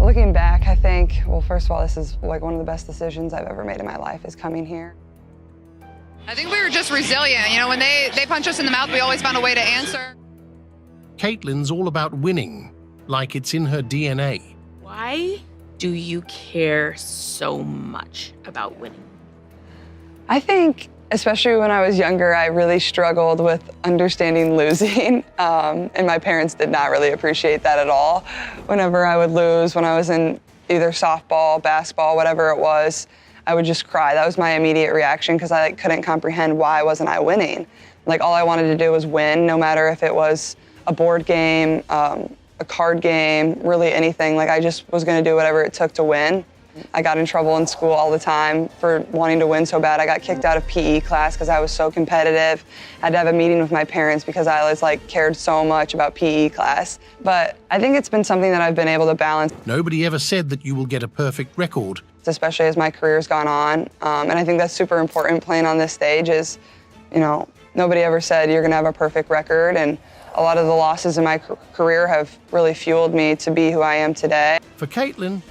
Looking back, I think, well, first of all, this is like one of the best decisions I've ever made in my life is coming here. I think we were just resilient. You know, when they punch us in the mouth, we always found a way to answer. Caitlin's all about winning, like it's in her DNA. Why do you care so much about winning? I think, especially when I was younger, I really struggled with understanding losing, and my parents did not really appreciate that at all. Whenever I would lose, when I was in either softball, basketball, whatever it was, I would just cry. That was my immediate reaction because I couldn't comprehend why wasn't I winning. Like all I wanted to do was win, no matter if it was a board game, a card game, really anything. Like I just was going to do whatever it took to win. I got in trouble in school all the time for wanting to win so bad. I got kicked out of PE class because I was so competitive. I had to have a meeting with my parents because I was cared so much about PE class. But I think it's been something that I've been able to balance. Nobody ever said that you will get a perfect record. Especially as my career's gone on. And I think that's super important playing on this stage is, you know, nobody ever said you're going to have a perfect record. And a lot of the losses in my career have really fueled me to be who I am today. For Caitlin,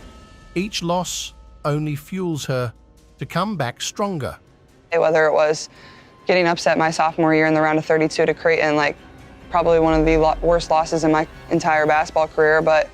each loss only fuels her to come back stronger. Whether it was getting upset my sophomore year in the round of 32 to Creighton, probably one of the worst losses in my entire basketball career, but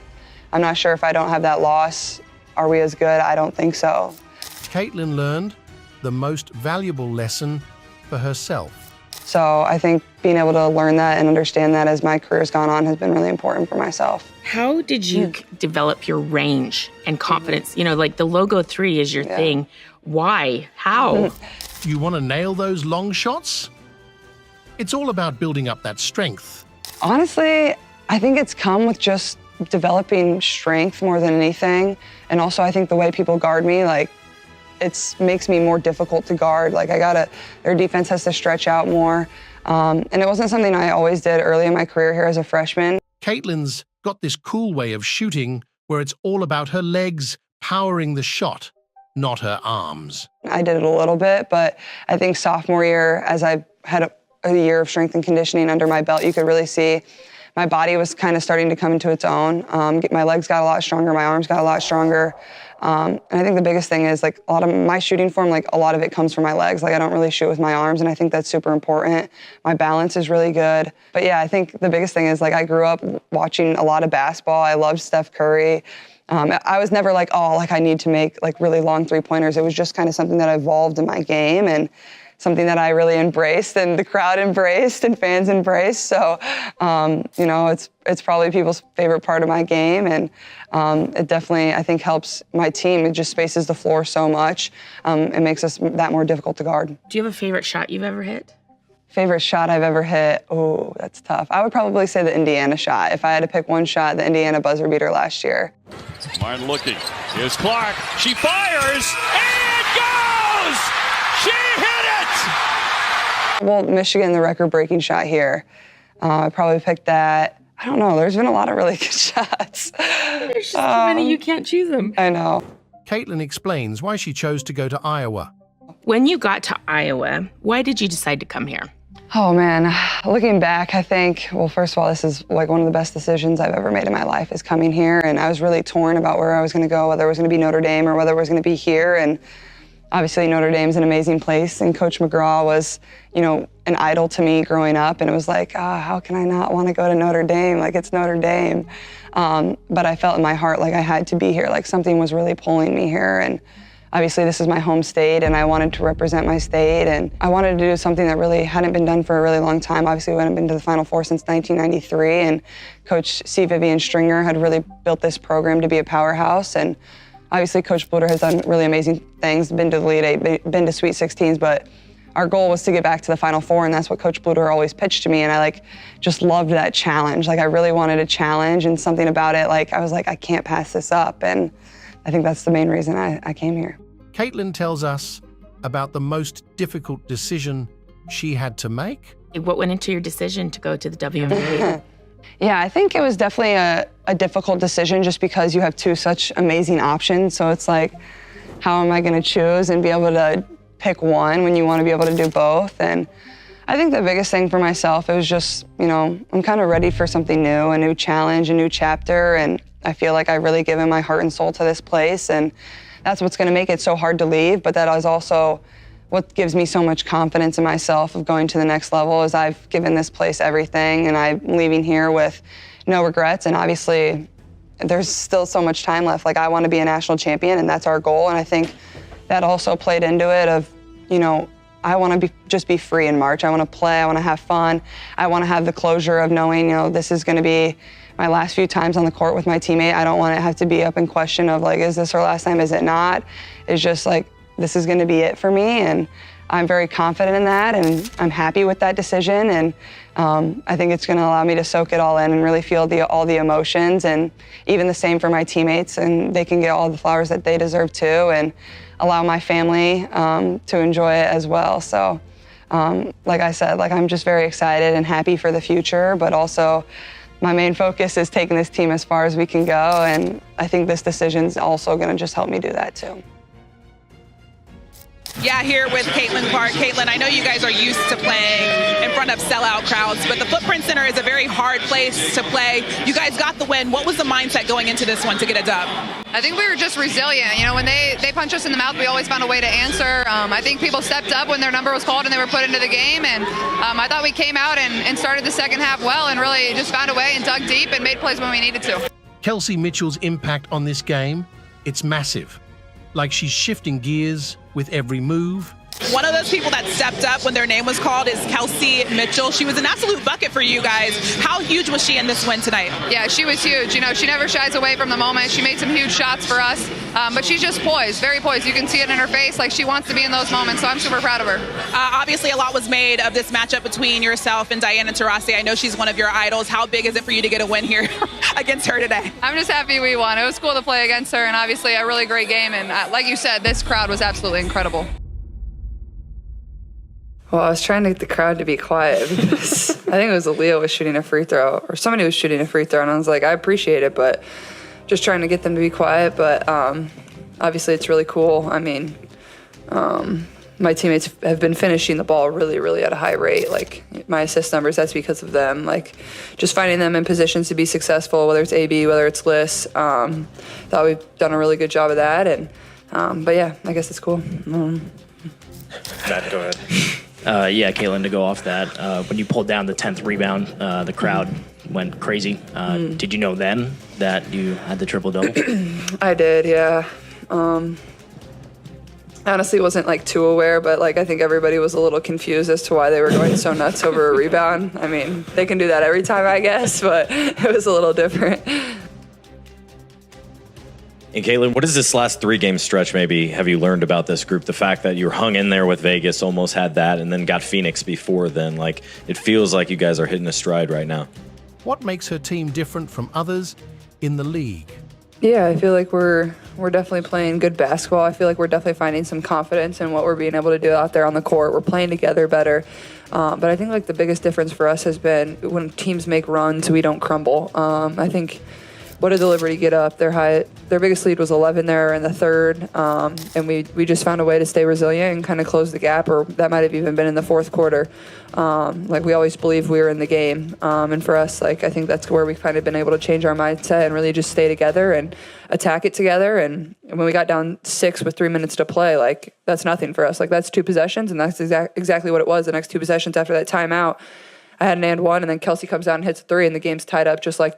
I'm not sure if I don't have that loss, are we as good? I don't think so. Caitlin learned the most valuable lesson for herself. So I think being able to learn that and understand that as my career's gone on has been really important for myself. How did you develop your range and confidence? You know, the logo 3 is your thing. Why? How? You want to nail those long shots? It's all about building up that strength. Honestly, I think it's come with just developing strength more than anything. And also I think the way people guard me, it makes me more difficult to guard. Their defense has to stretch out more. And it wasn't something I always did early in my career here as a freshman. Caitlin's got this cool way of shooting where it's all about her legs powering the shot, not her arms. I did it a little bit, but I think sophomore year, as I had a year of strength and conditioning under my belt, you could really see my body was kind of starting to come into its own. My legs got a lot stronger, my arms got a lot stronger. And I think the biggest thing is a lot of my shooting form, a lot of it comes from my legs. I don't really shoot with my arms, and I think that's super important. My balance is really good. But yeah, I think the biggest thing is I grew up watching a lot of basketball. I loved Steph Curry. I was never I need to make really long three-pointers. It was just kind of something that evolved in my game and something that I really embraced and the crowd embraced and fans embraced. So, you know, it's probably people's favorite part of my game. And it definitely, I think, helps my team. It just spaces the floor so much. It makes us that more difficult to guard. Do you have a favorite shot you've ever hit? Favorite shot I've ever hit? Oh, that's tough. I would probably say the Indiana shot. If I had to pick one shot, the Indiana buzzer beater last year. Martin looking. Here's Clark. She fires and goes! She hit it! Well, Michigan, the record-breaking shot here. I probably picked that. I don't know. There's been a lot of really good shots. There's just too many, you can't choose them. I know. Caitlin explains why she chose to go to Iowa. When you got to Iowa, why did you decide to come here? Oh man, looking back, I think, well, first of all, this is one of the best decisions I've ever made in my life is coming here. And I was really torn about where I was going to go, whether it was going to be Notre Dame or whether it was going to be here. And obviously Notre Dame's an amazing place. And Coach McGraw was, you know, an idol to me growing up. And it was how can I not want to go to Notre Dame? It's Notre Dame. But I felt in my heart I had to be here. Something was really pulling me here. And obviously, this is my home state, and I wanted to represent my state, and I wanted to do something that really hadn't been done for a really long time. Obviously, we hadn't been to the Final Four since 1993, and Coach C. Vivian Stringer had really built this program to be a powerhouse, and obviously, Coach Bluter has done really amazing things, been to the Elite Eight, been to Sweet 16s, but our goal was to get back to the Final Four, and that's what Coach Bluter always pitched to me, and I just loved that challenge. I really wanted a challenge, and something about it, I was I can't pass this up, and I think that's the main reason I came here. Caitlin tells us about the most difficult decision she had to make. What went into your decision to go to the WNBA? Yeah, I think it was definitely a difficult decision just because you have two such amazing options. So it's how am I going to choose and be able to pick one when you want to be able to do both? And I think the biggest thing for myself, it was just, you know, I'm kind of ready for something new, a new challenge, a new chapter. And I feel like I've really given my heart and soul to this place, and that's what's going to make it so hard to leave. But that is also what gives me so much confidence in myself of going to the next level, is I've given this place everything, and I'm leaving here with no regrets. And obviously, there's still so much time left. Like, I want to be a national champion, and that's our goal. And I think that also played into it of, you know, I want to just be free in March. I want to play. I want to have fun. I want to have the closure of knowing, you know, this is going to be my last few times on the court with my teammate. I don't want to have to be up in question of, like, is this our last time? Is it not? It's just like, this is going to be it for me. And I'm very confident in that, and I'm happy with that decision. And I think it's going to allow me to soak it all in and really feel all the emotions, and even the same for my teammates, and they can get all the flowers that they deserve too, and allow my family to enjoy it as well. So like I said, like, I'm just very excited and happy for the future, but also my main focus is taking this team as far as we can go, and I think this decision's also going to just help me do that too. Yeah, here with Caitlin Clark. Caitlin, I know you guys are used to playing in front of sellout crowds, but the Footprint Center is a very hard place to play. You guys got the win. What was the mindset going into this one to get a dub? I think we were just resilient. You know, when they punch us in the mouth, we always found a way to answer. I think people stepped up when their number was called and they were put into the game, and I thought we came out and started the second half well and really just found a way and dug deep and made plays when we needed to. Kelsey Mitchell's impact on this game, it's massive. Like, she's shifting gears with every move. One of those people that stepped up when their name was called is Kelsey Mitchell. She was an absolute bucket for you guys. How huge was she in this win tonight? Yeah, she was huge. You know, she never shies away from the moment. She made some huge shots for us, but she's just poised, very poised. You can see it in her face, like she wants to be in those moments, so I'm super proud of her. Obviously, a lot was made of this matchup between yourself and Diana Taurasi. I know she's one of your idols. How big is it for you to get a win here against her today? I'm just happy we won. It was cool to play against her, and obviously a really great game. And like you said, this crowd was absolutely incredible. Well, I was trying to get the crowd to be quiet because I think it was Aaliyah was shooting a free throw, or somebody was shooting a free throw, and I was like, I appreciate it, but just trying to get them to be quiet. But obviously it's really cool. I mean, my teammates have been finishing the ball really, really at a high rate. Like, my assist numbers, that's because of them. Like, just finding them in positions to be successful, whether it's AB, whether it's Liz. Thought we've done a really good job of that. And but yeah, I guess it's cool. Matt, go ahead. Yeah, Caitlin, to go off that, when you pulled down the 10th rebound, the crowd went crazy. Did you know then that you had the triple-double? I did, yeah. Honestly, wasn't like too aware, but like I think everybody was a little confused as to why they were going so nuts over a rebound. I mean, they can do that every time, I guess, but it was a little different. And Caitlin, what does this last 3-game stretch maybe have you learned about this group? The fact that you were hung in there with Vegas, almost had that, and then got Phoenix before then. Like, it feels like you guys are hitting a stride right now. What makes her team different from others in the league? Yeah, I feel like we're definitely playing good basketball. I feel like we're definitely finding some confidence in what we're being able to do out there on the court. We're playing together better. But I think like the biggest difference for us has been when teams make runs, we don't crumble. I think, what did the Liberty get up? Their biggest lead was 11 there in the third, and we just found a way to stay resilient and kind of close the gap, or that might have even been in the fourth quarter. Like, we always believed we were in the game, and for us, like, I think that's where we've kind of been able to change our mindset and really just stay together and attack it together. And when we got down 6 with 3 minutes to play, like, that's nothing for us. Like, that's 2 possessions, and that's exactly what it was. The next 2 possessions after that timeout, I had an and one, and then Kelsey comes down and hits a 3, and the game's tied up just like